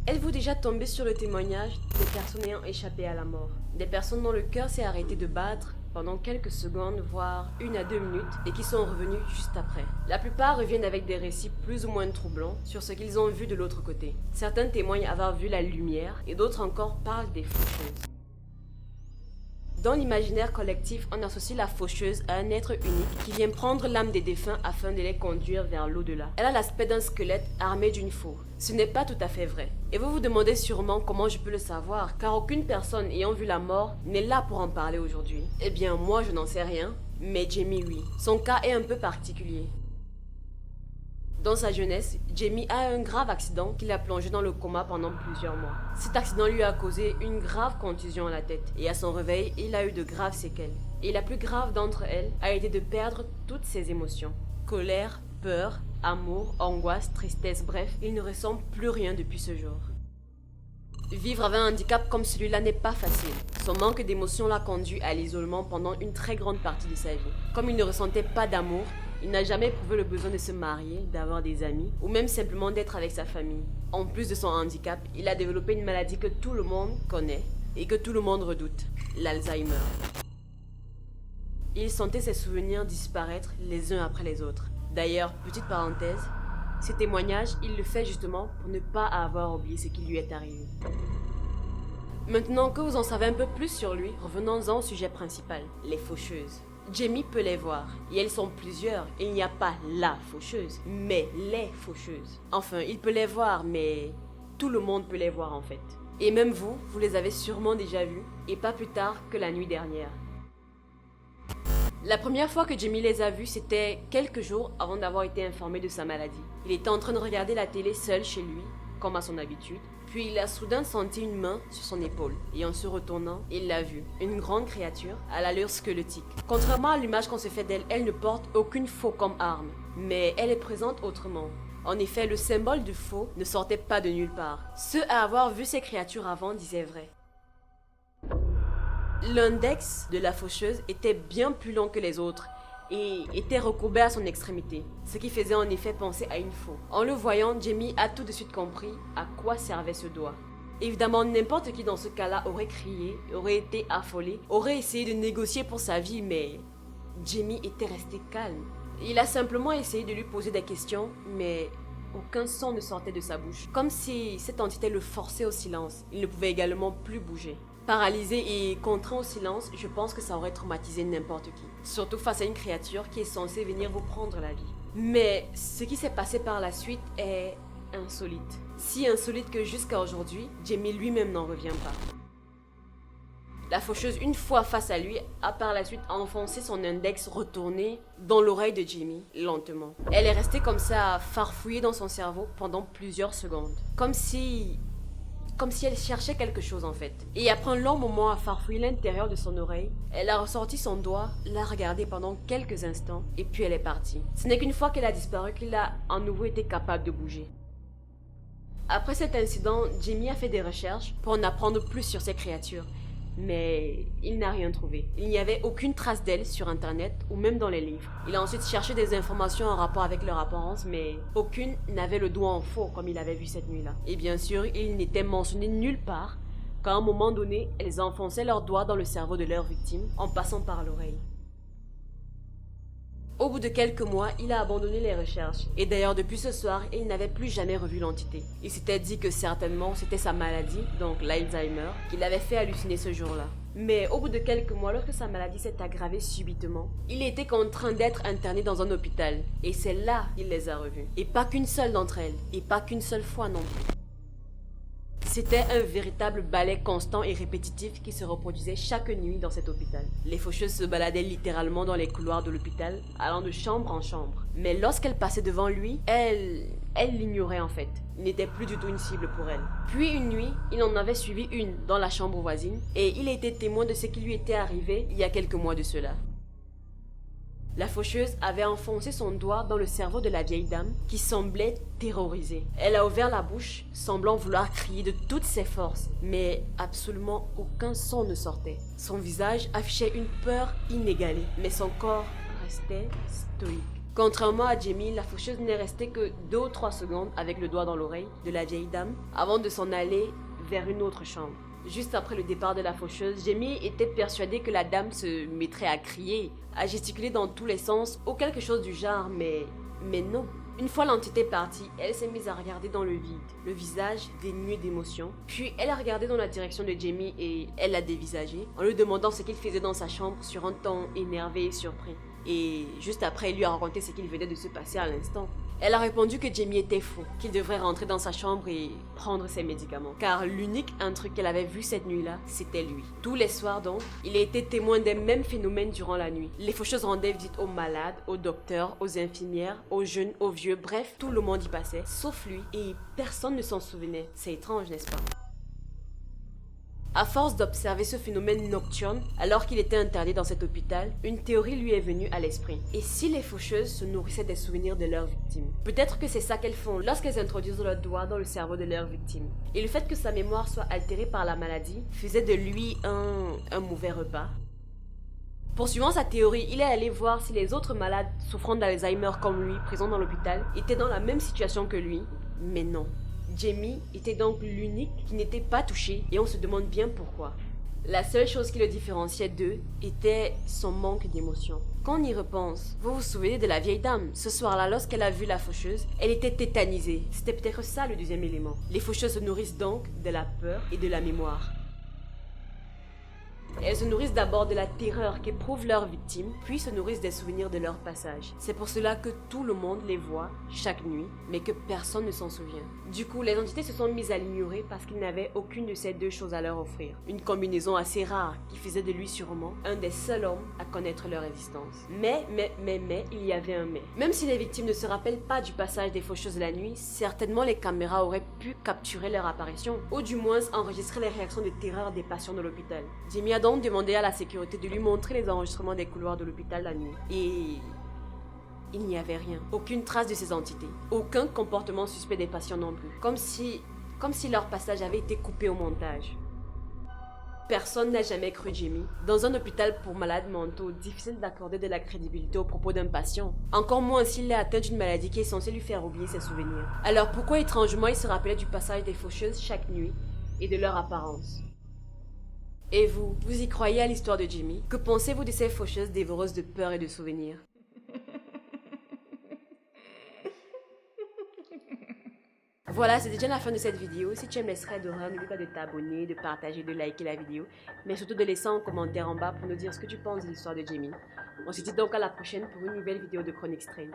Êtes-vous déjà tombé sur le témoignage des personnes ayant échappé à la mort? Des personnes dont le cœur s'est arrêté de battre pendant quelques secondes, voire 1 à 2 minutes, et qui sont revenus juste après. La plupart reviennent avec des récits plus ou moins troublants sur ce qu'ils ont vu de l'autre côté. Certains témoignent avoir vu la lumière, et d'autres encore parlent des faucheuses. Dans l'imaginaire collectif, on associe la faucheuse à un être unique qui vient prendre l'âme des défunts afin de les conduire vers l'au-delà. Elle a l'aspect d'un squelette armé d'une faux. Ce n'est pas tout à fait vrai. Et vous vous demandez sûrement comment je peux le savoir, car aucune personne ayant vu la mort n'est là pour en parler aujourd'hui. Eh bien, moi je n'en sais rien, mais Jamie oui. Son cas est un peu particulier. Dans sa jeunesse, Jamie a eu un grave accident qui l'a plongé dans le coma pendant plusieurs mois. Cet accident lui a causé une grave contusion à la tête et à son réveil, il a eu de graves séquelles. Et la plus grave d'entre elles a été de perdre toutes ses émotions. Colère, peur, amour, angoisse, tristesse, bref, il ne ressent plus rien depuis ce jour. Vivre avec un handicap comme celui-là n'est pas facile. Son manque d'émotion l'a conduit à l'isolement pendant une très grande partie de sa vie. Comme il ne ressentait pas d'amour, il n'a jamais éprouvé le besoin de se marier, d'avoir des amis, ou même simplement d'être avec sa famille. En plus de son handicap, il a développé une maladie que tout le monde connaît et que tout le monde redoute, l'Alzheimer. Il sentait ses souvenirs disparaître les uns après les autres. D'ailleurs, petite parenthèse, ces témoignages, il le fait justement pour ne pas avoir oublié ce qui lui est arrivé. Maintenant que vous en savez un peu plus sur lui, revenons-en au sujet principal, les faucheuses. Jamie peut les voir, et elles sont plusieurs, et il n'y a pas la faucheuse, mais les faucheuses. Enfin, il peut les voir, mais tout le monde peut les voir en fait. Et même vous, vous les avez sûrement déjà vues, et pas plus tard que la nuit dernière. La première fois que Jamie les a vus, c'était quelques jours avant d'avoir été informé de sa maladie. Il était en train de regarder la télé seul chez lui, comme à son habitude. Puis il a soudain senti une main sur son épaule, et en se retournant, il l'a vue. Une grande créature, à l'allure squelettique. Contrairement à l'image qu'on se fait d'elle, elle ne porte aucune faux comme arme, mais elle est présente autrement. En effet, le symbole du faux ne sortait pas de nulle part. Ceux à avoir vu ces créatures avant disaient vrai. L'index de la faucheuse était bien plus long que les autres, et était recourbé à son extrémité, ce qui faisait en effet penser à une faux. En le voyant, Jamie a tout de suite compris à quoi servait ce doigt. Évidemment, n'importe qui dans ce cas-là aurait crié, aurait été affolé, aurait essayé de négocier pour sa vie, mais Jamie était resté calme. Il a simplement essayé de lui poser des questions, mais aucun son ne sortait de sa bouche, comme si cette entité le forçait au silence. Il ne pouvait également plus bouger. Paralysé et contraint au silence, je pense que ça aurait traumatisé n'importe qui. Surtout face à une créature qui est censée venir vous prendre la vie. Mais ce qui s'est passé par la suite est insolite. Si insolite que jusqu'à aujourd'hui, Jamie lui-même n'en revient pas. La faucheuse, une fois face à lui, a par la suite enfoncé son index retourné dans l'oreille de Jamie, lentement. Elle est restée comme ça à farfouiller dans son cerveau pendant plusieurs secondes. Comme si elle cherchait quelque chose en fait. Et après un long moment à farfouiller l'intérieur de son oreille, elle a ressorti son doigt, l'a regardé pendant quelques instants, et puis elle est partie. Ce n'est qu'une fois qu'elle a disparu qu'il a à nouveau été capable de bouger. Après cet incident, Jamie a fait des recherches pour en apprendre plus sur ces créatures. Mais il n'a rien trouvé. Il n'y avait aucune trace d'elle sur internet ou même dans les livres. Il a ensuite cherché des informations en rapport avec leur apparence, mais aucune n'avait le doigt en faux comme il avait vu cette nuit-là. Et bien sûr, il n'était mentionné nulle part qu'à un moment donné, elles enfonçaient leurs doigts dans le cerveau de leur victime en passant par l'oreille. Au bout de quelques mois, il a abandonné les recherches. Et d'ailleurs, depuis ce soir, il n'avait plus jamais revu l'entité. Il s'était dit que certainement c'était sa maladie, donc l'Alzheimer, qui l'avait fait halluciner ce jour-là. Mais au bout de quelques mois, lorsque sa maladie s'est aggravée subitement, il était contraint d'être interné dans un hôpital. Et c'est là qu'il les a revues. Et pas qu'une seule d'entre elles. Et pas qu'une seule fois non plus. C'était un véritable ballet constant et répétitif qui se reproduisait chaque nuit dans cet hôpital. Les faucheuses se baladaient littéralement dans les couloirs de l'hôpital, allant de chambre en chambre. Mais lorsqu'elle passait devant lui, elle l'ignorait en fait. Il n'était plus du tout une cible pour elle. Puis une nuit, il en avait suivi une dans la chambre voisine, et il était témoin de ce qui lui était arrivé il y a quelques mois de cela. La faucheuse avait enfoncé son doigt dans le cerveau de la vieille dame qui semblait terrorisée. Elle a ouvert la bouche, semblant vouloir crier de toutes ses forces, mais absolument aucun son ne sortait. Son visage affichait une peur inégalée, mais son corps restait stoïque. Contrairement à Jamie, la faucheuse n'est restée que 2 ou 3 secondes avec le doigt dans l'oreille de la vieille dame avant de s'en aller vers une autre chambre. Juste après le départ de la faucheuse, Jamie était persuadée que la dame se mettrait à crier, à gesticuler dans tous les sens ou quelque chose du genre, mais non. Une fois l'entité partie, elle s'est mise à regarder dans le vide, le visage dénué d'émotion. Puis elle a regardé dans la direction de Jamie et elle l'a dévisagé en lui demandant ce qu'il faisait dans sa chambre sur un ton énervé et surpris. Et juste après, elle lui a raconté ce qu'il venait de se passer à l'instant. Elle a répondu que Jamie était fou, qu'il devrait rentrer dans sa chambre et prendre ses médicaments. Car l'unique truc qu'elle avait vu cette nuit-là, c'était lui. Tous les soirs donc, il a été témoin des mêmes phénomènes durant la nuit. Les faucheuses rendaient visite aux malades, aux docteurs, aux infirmières, aux jeunes, aux vieux, bref, tout le monde y passait, sauf lui, et personne ne s'en souvenait. C'est étrange, n'est-ce pas? À force d'observer ce phénomène nocturne, alors qu'il était interné dans cet hôpital, une théorie lui est venue à l'esprit. Et si les faucheuses se nourrissaient des souvenirs de leurs victimes? Peut-être que c'est ça qu'elles font lorsqu'elles introduisent leurs doigts dans le cerveau de leur victime. Et le fait que sa mémoire soit altérée par la maladie faisait de lui un mauvais repas. Poursuivant sa théorie, il est allé voir si les autres malades souffrant d'Alzheimer comme lui, présents dans l'hôpital, étaient dans la même situation que lui, mais non. Jamie était donc l'unique qui n'était pas touché et on se demande bien pourquoi. La seule chose qui le différenciait d'eux était son manque d'émotion. Quand on y repense, vous vous souvenez de la vieille dame? Ce soir-là, lorsqu'elle a vu la faucheuse, elle était tétanisée. C'était peut-être ça le deuxième élément. Les faucheuses se nourrissent donc de la peur et de la mémoire. Elles se nourrissent d'abord de la terreur qu'éprouvent leurs victimes, puis se nourrissent des souvenirs de leur passage. C'est pour cela que tout le monde les voit chaque nuit, mais que personne ne s'en souvient. Du coup, les entités se sont mises à l'ignorer parce qu'ils n'avaient aucune de ces deux choses à leur offrir. Une combinaison assez rare qui faisait de lui sûrement un des seuls hommes à connaître leur existence. Mais, il y avait un mais. Même si les victimes ne se rappellent pas du passage des faucheuses la nuit, certainement les caméras auraient pu capturer leur apparition, ou du moins enregistrer les réactions de terreur des patients de l'hôpital. Jamie a donc demandé à la sécurité de lui montrer les enregistrements des couloirs de l'hôpital la nuit. Et il n'y avait rien. Aucune trace de ces entités. Aucun comportement suspect des patients non plus. Comme si leur passage avait été coupé au montage. Personne n'a jamais cru Jamie. Dans un hôpital pour malades mentaux, difficile d'accorder de la crédibilité aux propos d'un patient. Encore moins s'il est atteint d'une maladie qui est censée lui faire oublier ses souvenirs. Alors pourquoi étrangement il se rappelait du passage des faucheuses chaque nuit et de leur apparence? Et vous y croyez à l'histoire de Jamie? Que pensez-vous de ces faucheuses dévoreuses de peur et de souvenirs? Voilà, c'est déjà la fin de cette vidéo. Si tu aimes les threads d'horreur, n'oublie pas de t'abonner, de partager, de liker la vidéo, mais surtout de laisser un commentaire en bas pour nous dire ce que tu penses de l'histoire de Jamie. On se dit donc à la prochaine pour une nouvelle vidéo de Chronique Strange.